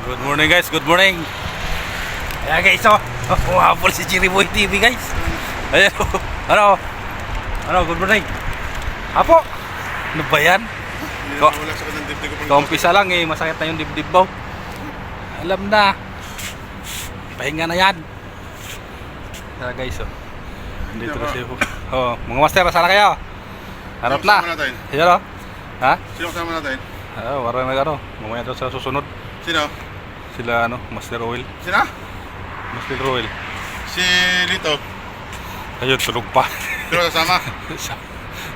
Good morning guys, good morning. Ayan guys, oh. Humabol si Jiriboy TV guys. Ayan, oh. Ano, good morning. Apo, ano ba yan? Kaumpisa lang eh, masakit na yung dibdib mo. Alam na. Pahinga na yan. Ayan guys, oh. Dito na siya. Oh, mga master, sana kayo. Harap na. Ayan oh. Ha? Sino kasama natin? Warang nag mamaya daw sa susunod. Sino? Sila Master Oil. Sino? Master Oil. Si Lito. Ayun, tulog pa. Sino kasama?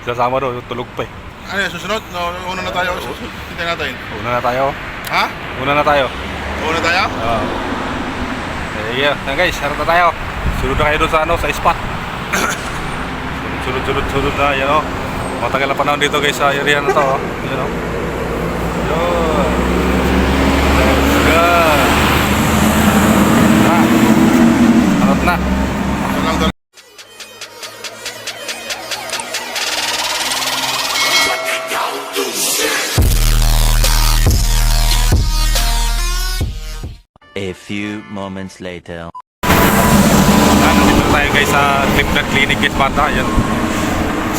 Sasama daw, tulog pa eh. Ano yan, susunod? No, una na tayo. Hintay natin. Una na tayo. Ha? Una na tayo. Una tayo? Oo. Yeah, guys, harap na tayo. Sunod na kayo doon sa sa spot. Sunod na, yan o. Matagal na panahon dito guys sa area na to. Yan o. Yun. Let's go. Harap na. Dalang. A few moments later. Nandito tayo guys sa Cleveland Clinic guys, bata. Yan.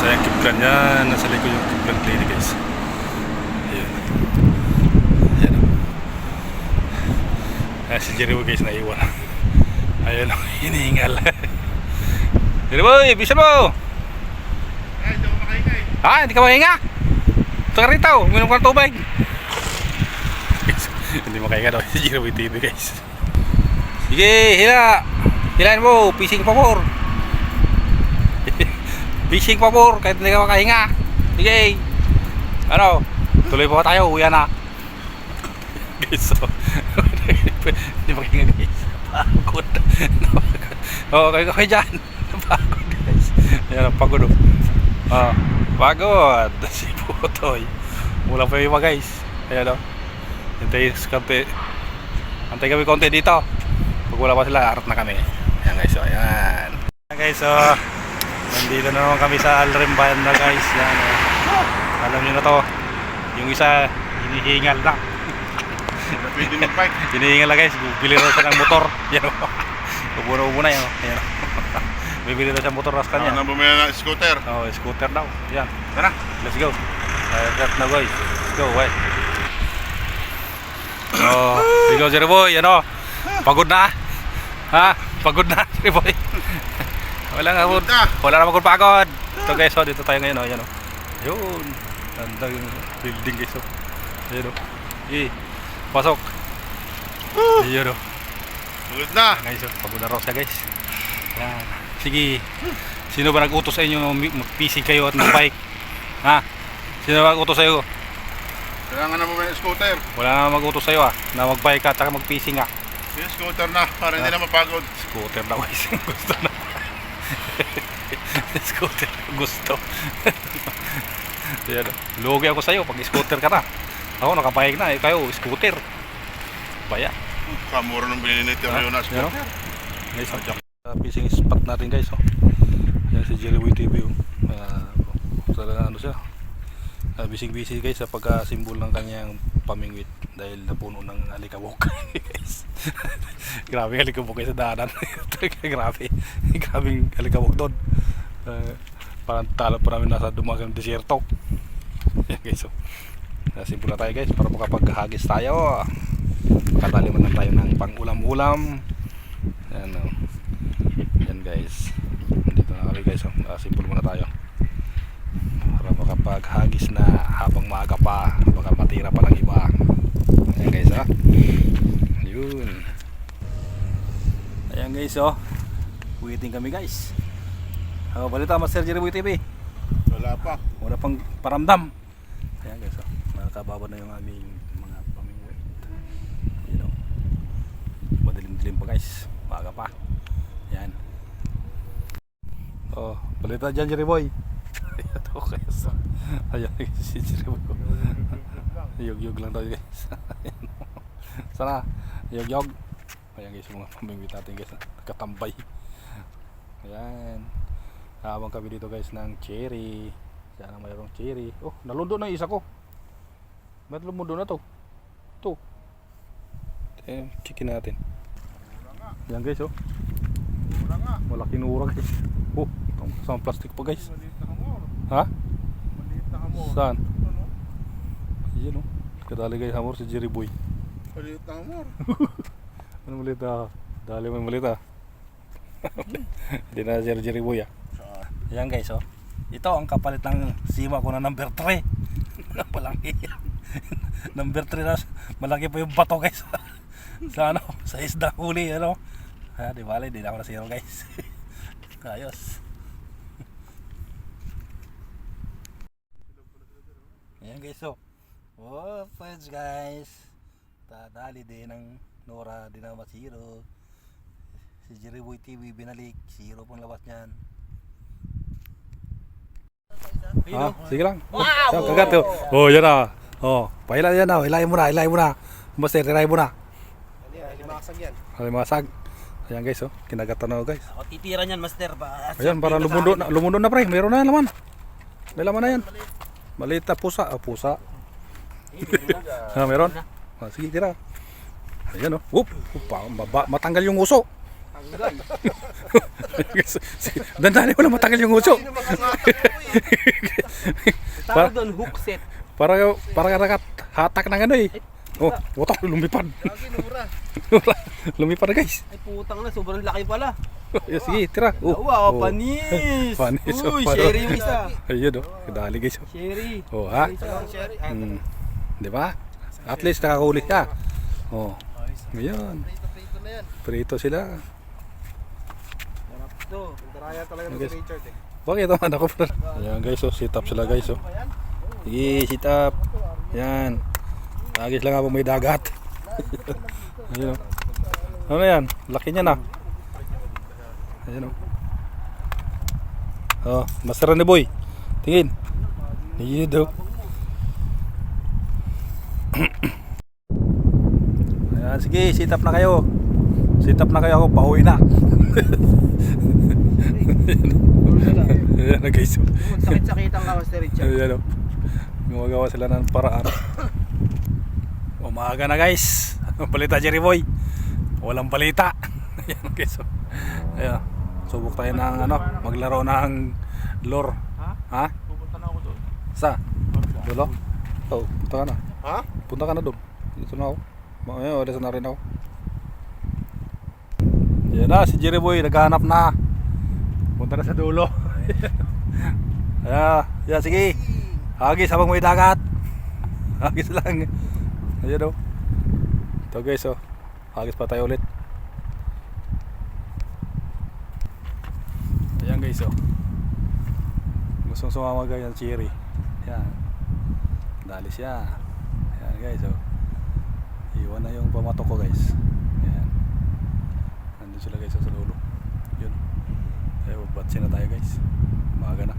Sa yung Cleveland yan. Nasa likod yung Cleveland Clinic guys. Ayan. Ayan. Ayan si Jerry guys naiwan. Ayan o, hinihingal. Jerry boy, bisa mo! Ay, hindi ako makaingay. Ha? Hindi ka mahinga? Ito ka rito, uminom ka ng tubig. Hindi makahinga daw si Jerry TV guys. Sige, hila! Hilain mo, fishing pabor. Fishing pabor, kahit hindi ka makahinga. Sige. Ano? Tuloy po tayo, uwi na. Guys, so. Hindi makahinga guys. Pagod. Oo, kayo dyan. Pagod guys. Ayan, pagod. Pagod. Si Putoy. Mula pa yung iba guys. Ayan o. Antay kami konti dito. Pag wala pa sila, harap na kami. Ayan guys, so ayan. Ayan guys, so nandito na naman kami sa Alrimban na guys. Yan, alam nyo na to. Yung isa, hinihingal na. Pwede mag-bike. Hinihingal na guys, bibili na siya ng motor. Yan o. Ubo na yan o. Ayan o. Bibili na siya ng motor na sa kanya. Nang bumili ng scooter. Oh, scooter daw. Yan. Tara. Let's go. Let's na guys. Let's go, wait. Oh, Bigo Jerry Boy, ano? Pagod na. Ha? Pagod na, Jerry Boy. Wala na pagod. Ito guys, oh, dito tayo ngayon, oh, yan oh. Yun. Gandang building guys, oh. Ayun oh. Pasok. Ayun oh. Pagod na. Guys, oh, pagod na raw siya guys. Yan. Sige. Sino ba nag-utos sa inyo mag-PC kayo at mag-bike? Ha? Sino ba nag-utos sa iyo? Kailangan na bumili ng scooter. Wala na mag-utos sa'yo na mag-bike ka at mag-fishing ka. Yung scooter na, para hindi na mapagod. Scooter daw guys, gusto na. Scooter, gusto. Yan, lugi ako sa'yo pag scooter ka na. Ako nakabike na, kayo scooter. Baya. Kamura ng binili ni Tio na scooter. Guys, fishing spot natin guys. Yan si Jerry TV. Talaga ano siya. Busy guys sa pagka-symbol ng kanyang pamingwit dahil napuno ng alikabok guys. Grabe alikabok guys sa daanan. Grabing alikabok doon. Parang talo pa namin nasa dumagang desierto. Yan guys, so symbol na tayo guys para makapaghagis tayo. Makatali man lang tayo ng pang-ulam-ulam. Yan, yan guys, dito na kami guys, symbol muna tayo para makapaghagis na habang maaga pa, baka matira pa lang iba. Ayan guys, yun. Ayan guys, waiting kami guys. Balita Master Jerry TV. Wala pang paramdam. Ayan guys, nakakababa na yung aming mga pamingwit. You know, madilim-dilim pa guys, maaga pa. Ayan. Balita dyan Jerry Boy. Okay, so ayan si Jerry Boy. Yug lang tayo guys. Sana yug. Ayan guys, mga pamingwit natin guys, nakatambay. Ayan. Habang kami dito guys ng cherry. Sana mayroong cherry. Oh, nalundo na yung isa ko. Ba't lumundo na to? Ito. Checkin natin. Yan guys, oh. Wala nga. Malaking ura guys. Oh, isang plastic pa guys. Maliit na hamor. Ha? Maliit na hamor. Saan? Ano? Ayan oh. Kadali guys hamor si Jerry Boy. Maliit na hamor. Ano malit ah? Dali mo malit ah. Hindi na Jerry Boy ah. Ayan guys oh. Ito ang kapalit ng sima ko na number 3. Napalaki. Number 3 na malaki pa yung bato guys. Sa ano, sa isda huli ano. Ha, di bale, di na ako nasiro guys. Ayos. Ayan guys oh. Oh, friends guys. Tadali din ng Nora, di na masiro. Si Jerry Boy TV binalik, zero pong labas niyan. Ha? Sige lang. Wow! Kagat oh. Oh, yan na. Oh, paila yan na. Hilahin mo na, hilahin mo na. Master, hilahin mo na. Limasag yan. Limasag. Ayan guys oh, kinagatan na guys. Ako titira niyan, master. Ayan, para lumundo na pre. Meron na laman. May laman na yan. Maliit na pusa. Oh, pusa. Ha, meron. Ah, sige, tira. Ayan oh. Whoop. Matanggal yung uso. Tanggal. Dandali wala matanggal yung uso. Tawag doon, hook set. Para ka hatak ng ano eh. Oh, watak lumipad. Lagi nura. Lumipad na guys. Ay putang na, sobrang laki pala. Sige, tira. Wow, panis. Panis. Uy, sherry yung isa. Ayun oh, kadali guys. Sherry. Oh, ha? Sherry. Di ba? At least nakakahuli ka. Oh. Ngayon. Prito na yan. Prito sila. Sarap to. Daraya talaga Okay. si Richard eh. Bakit naman ako pa? Ayan guys, oh, sit up sila guys. Oh. Sige, sit up. Yan. Agis lang habang may dagat. Ayun oh. Ano yan? Laki niya na. Ayun oh. Oh, master ni boy. Tingin. Ayun daw. Ayan, sige, sit up na kayo. Sit up na kayo, ako pauwi na. Ayan na guys. Sakit-sakitan ka, Master Richard. Ayan o. Gumagawa sila ng paraan. Umaga na guys. Balita Jerry Boy. Walang balita. Ayan guys. Ayan. Subok tayo ng ano, maglaro ng lure. Ha? Pupunta na ako doon. Sa? Dulo? Oh, punta ka na. Ha? Punta ka na doon. Dito na ako. Ayun, wala na rin ako. Ayan na, si Jerry Boy naghahanap na. Punta na sa dulo. Ayan, sige. Hagis habang may dagat. Hagis lang. Ayan o. Ito guys o. Hagis pa tayo ulit. Ayan guys o. Gustong sumama ganyan Cherry. Ayan. Dali siya. Ayan guys o. Iwan na yung pamatok ko guys. Ayan. Nandun sila guys sa dulo. Yun. Ayan, batsin na tayo guys. Umaga na.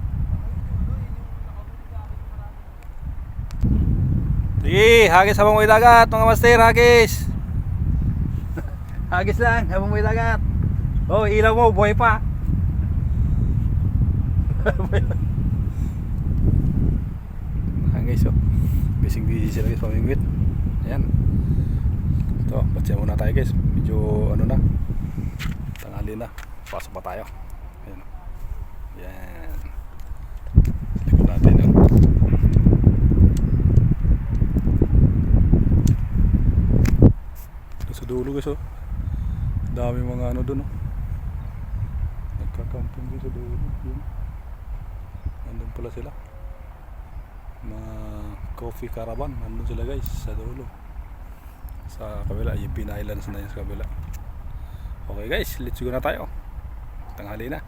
Sige, hagis habang may dagat mga master, hagis. Hagis lang habang may dagat. Oh, ilaw mo, buhay pa. Ayan guys, oh. Busy sila guys, pamingwit. Ayan. Ito, batsin muna tayo guys. Medyo ano na, tanghali na. Pasok pa tayo. Ayan. Ayan. Likod natin yun. Sa dulo guys oh. Dami mga ano dun oh. Nagkakampong dun sa dulo. Yun. Nandun pala sila. Mga coffee caravan. Nandun sila guys sa dulo. Sa kabila. Yung Pina Islands na yun sa kabila. Okay guys, let's go na tayo. Tanghali na.